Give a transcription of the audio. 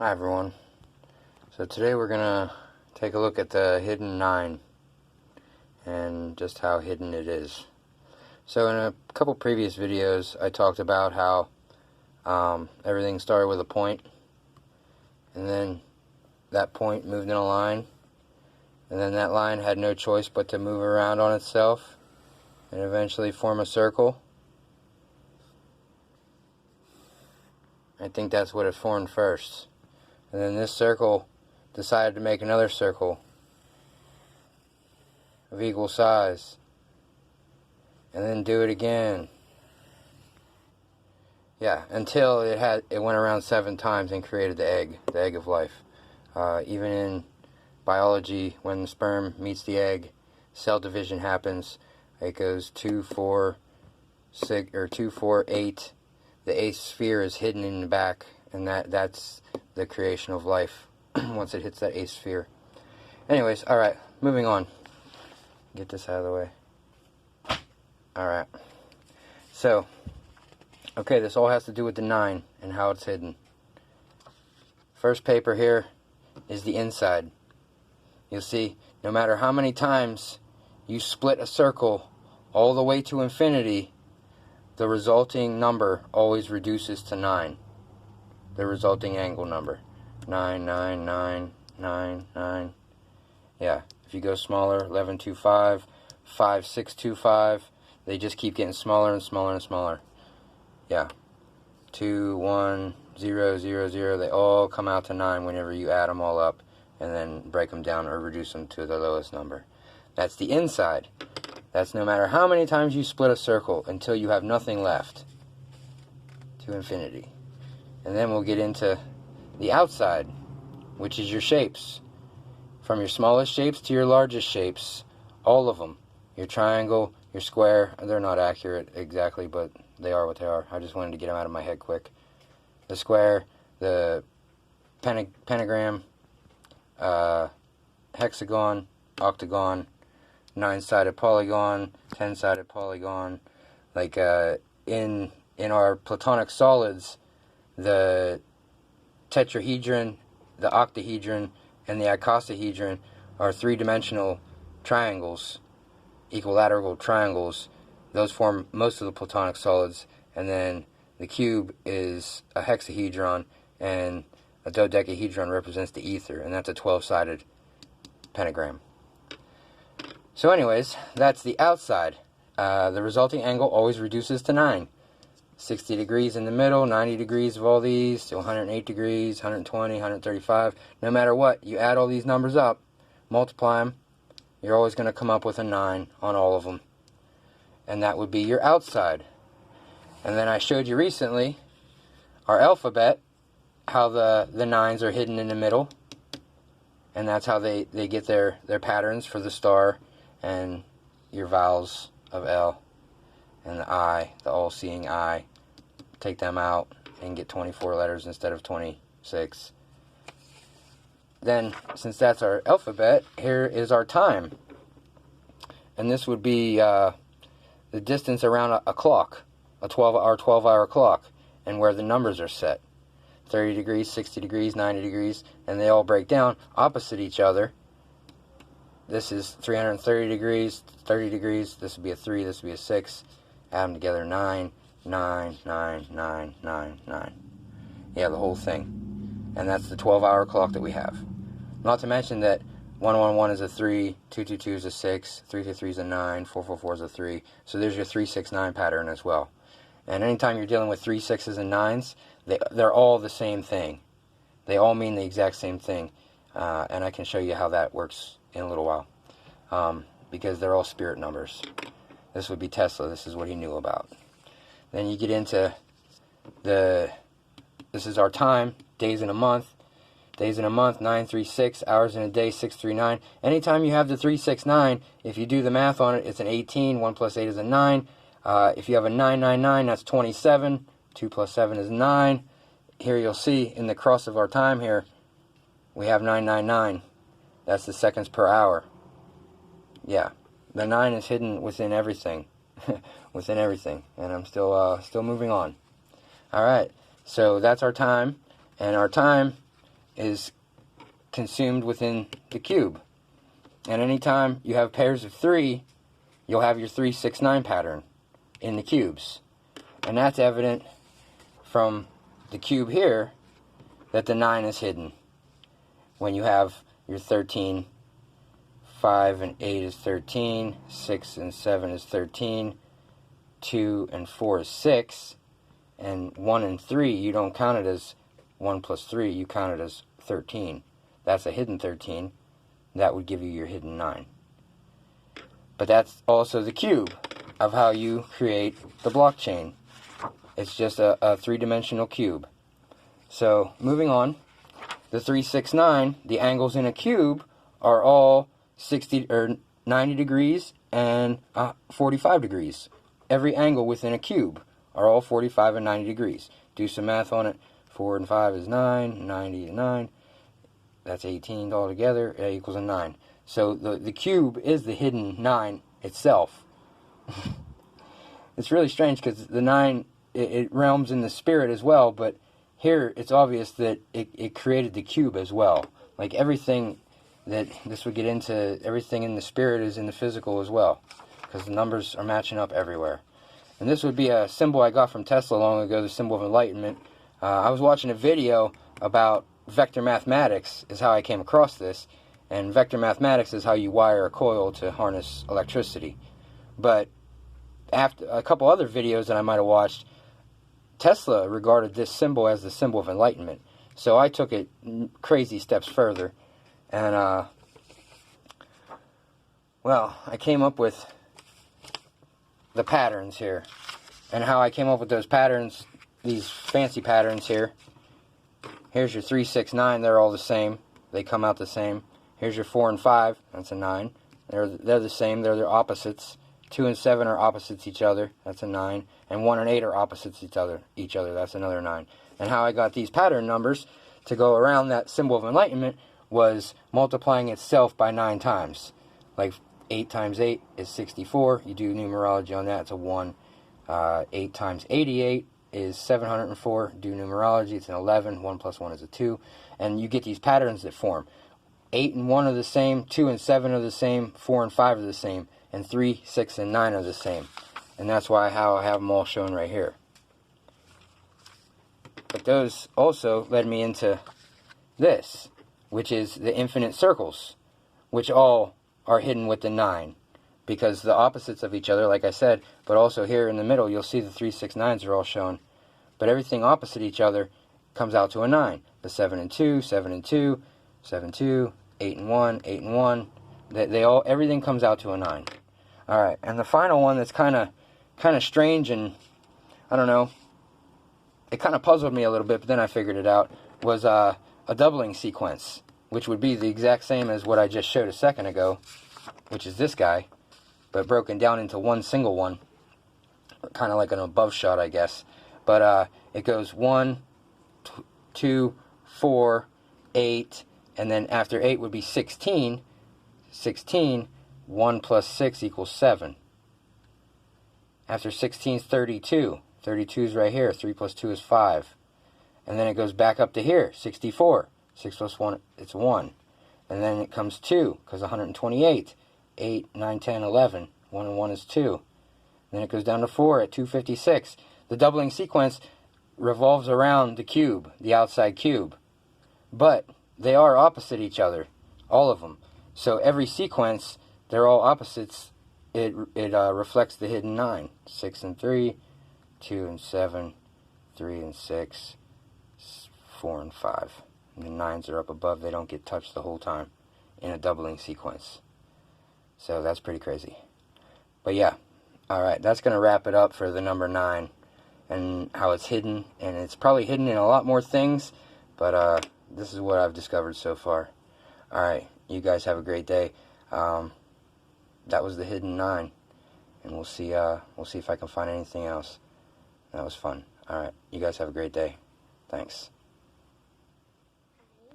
Hi everyone. So today we're gonna take a look at the hidden 9 and just how hidden it is. So in a couple previous videos I talked about how everything started with a point, and then that point moved in a line, and then that line had no choice but to move around on itself and eventually form a circle. I think that's what it formed first. And then this circle decided to make another circle of equal size, and then do it again. Yeah, until it went around 7 times and created the egg of life. Even in biology, when the sperm meets the egg, cell division happens. It goes 2, 4, 6, or 2, 4, 8. The 8th sphere is hidden in the back, and that's the creation of life once it hits that 8th sphere. Anyways, alright, moving on. Get this out of the way. Alright. So, okay, this all has to do with the 9 and how it's hidden. First paper here is the inside. You'll see, no matter how many times you split a circle all the way to infinity, the resulting number always reduces to 9. The resulting angle number. 9, 9, 9, 9, 9. Yeah, if you go smaller, 11, 2, 5, 5, 6, 2, 5, they just keep getting smaller and smaller and smaller. Yeah, 2, 1, 0, 0, 0, they all come out to 9 whenever you add them all up and then break them down or reduce them to the lowest number. That's the inside. That's no matter how many times you split a circle until you have nothing left to infinity. And then we'll get into the outside, which is your shapes. From your smallest shapes to your largest shapes, all of them. Your triangle, your square, they're not accurate exactly, but they are what they are. I just wanted to get them out of my head quick. The square, the pentagram, hexagon, octagon, 9-sided polygon, 10-sided polygon. Like in our Platonic solids, the tetrahedron, the octahedron, and the icosahedron are 3-dimensional triangles, equilateral triangles. Those form most of the Platonic solids. And then the cube is a hexahedron, and a dodecahedron represents the ether, and that's a 12-sided pentagram. So anyways, that's the outside. The resulting angle always reduces to 9. 60 degrees in the middle, 90 degrees of all these, to 108 degrees, 120, 135. No matter what, you add all these numbers up, multiply them, you're always going to come up with a 9 on all of them. And that would be your outside. And then I showed you recently our alphabet, how the 9s are hidden in the middle. And that's how they get their patterns for the star and your vowels of L and the I, the all-seeing I. Take them out and get 24 letters instead of 26. Then, since that's our alphabet, here is our time. And this would be the distance around a clock, our 12-hour clock, and where the numbers are set. 30 degrees, 60 degrees, 90 degrees, and they all break down opposite each other. This is 330 degrees, 30 degrees, this would be a 3, this would be a 6. Add them together, 9, 9, 9, 9, 9, 9. Yeah, the whole thing. And that's the 12-hour clock that we have. Not to mention that 111 is a 3, 222 is a 6, 323 is a 9, 444 is a 3. So there's your 369 pattern as well. And anytime you're dealing with 3, 6s, and 9s, they're all the same thing. They all mean the exact same thing. And I can show you how that works in a little while. Because they're all spirit numbers. This would be Tesla. This is what he knew about. Then you get into this is our time, days in a month. Days in a month, 936, hours in a day, 639. Anytime you have the 369, if you do the math on it, it's an 18. 1 plus 8 is a 9. If you have a 999, that's 27. 2 plus 7 is 9. Here you'll see in the cross of our time here, we have 999. That's the seconds per hour. Yeah, the 9 is hidden within everything. Within everything. And I'm still moving on. Alright, so that's our time. And our time is consumed within the cube. And anytime you have pairs of 3, you'll have your 3, 6, 9 pattern in the cubes. And that's evident from the cube here that the 9 is hidden. When you have your 13, 5 and 8 is 13, 6 and 7 is 13, 2 and 4 is 6, and 1 and 3, you don't count it as 1 plus 3, you count it as 13. That's a hidden 13. That would give you your hidden 9. But that's also the cube of how you create the blockchain. It's just a three-dimensional cube. So, moving on, the 3, 6, 9, the angles in a cube are all 60 or 90 degrees and 45 degrees. Every angle within a cube are all 45 and 90 degrees. Do some math on it. 4 and 5 is 9, 90 is 9. That's 18 altogether. That equals a 9. So the cube is the hidden 9 itself. It's really strange because the 9, it realms in the spirit as well, but here it's obvious that it created the cube as well. Like everything that this would get into, everything in the spirit is in the physical as well, because the numbers are matching up everywhere. And this would be a symbol I got from Tesla long ago, the symbol of enlightenment. I was watching a video about vector mathematics is how I came across this, and vector mathematics is how you wire a coil to harness electricity. But after a couple other videos that I might have watched, Tesla regarded this symbol as the symbol of enlightenment. So I took it crazy steps further, and well, I came up with the patterns here, and how I came up with those patterns, these fancy patterns here. Here's your 3, 6, 9, they're all the same. They come out the same. Here's your 4 and 5, that's a 9. They're the same, they're their opposites. 2 and 7 are opposites each other, that's a 9. And 1 and 8 are opposites each other, that's another 9. And how I got these pattern numbers to go around that symbol of enlightenment was multiplying itself by 9 times. Like 8 times 8 is 64. You do numerology on that, it's a 1. 8 times 88 is 704. Do numerology, it's an 11. 1 plus 1 is a 2. And you get these patterns that form. 8 and 1 are the same, 2 and 7 are the same, 4 and 5 are the same, and 3, 6, and 9 are the same. And that's how I have them all shown right here. But those also led me into this, which is the infinite circles, which all are hidden with the 9, because the opposites of each other, like I said, but also here in the middle, you'll see the 3, 6, 9s are all shown. But everything opposite each other comes out to a 9. The 7 and 2, 7 and 2, 7, 2, 8 and 1, 8 and 1. Everything comes out to a 9. Alright, and the final one that's kind of strange, and I don't know, it kind of puzzled me a little bit, but then I figured it out, was a doubling sequence, which would be the exact same as what I just showed a second ago, which is this guy, but broken down into one single one, kind of like an above shot, I guess. But it goes 1, 2, 4, 8, and then after 8 would be 16. 16, 1 plus 6 equals 7. After 16 is 32. 32 is right here. 3 plus 2 is 5. And then it goes back up to here, 64. 6 plus 1, it's 1. And then it comes 2, because 128. 8, 9, 10, 11. 1 and 1 is 2. Then it goes down to 4 at 256. The doubling sequence revolves around the cube, the outside cube. But they are opposite each other, all of them. So every sequence, they're all opposites. It reflects the hidden 9. 6 and 3, 2 and 7, 3 and 6, 4 and 5. And the 9s are up above. They don't get touched the whole time in a doubling sequence. So that's pretty crazy. But yeah, alright, that's going to wrap it up for the number 9 and how it's hidden. And it's probably hidden in a lot more things, but this is what I've discovered so far. Alright, you guys have a great day. That was the hidden 9. And we'll see if I can find anything else. That was fun. Alright, you guys have a great day. Thanks.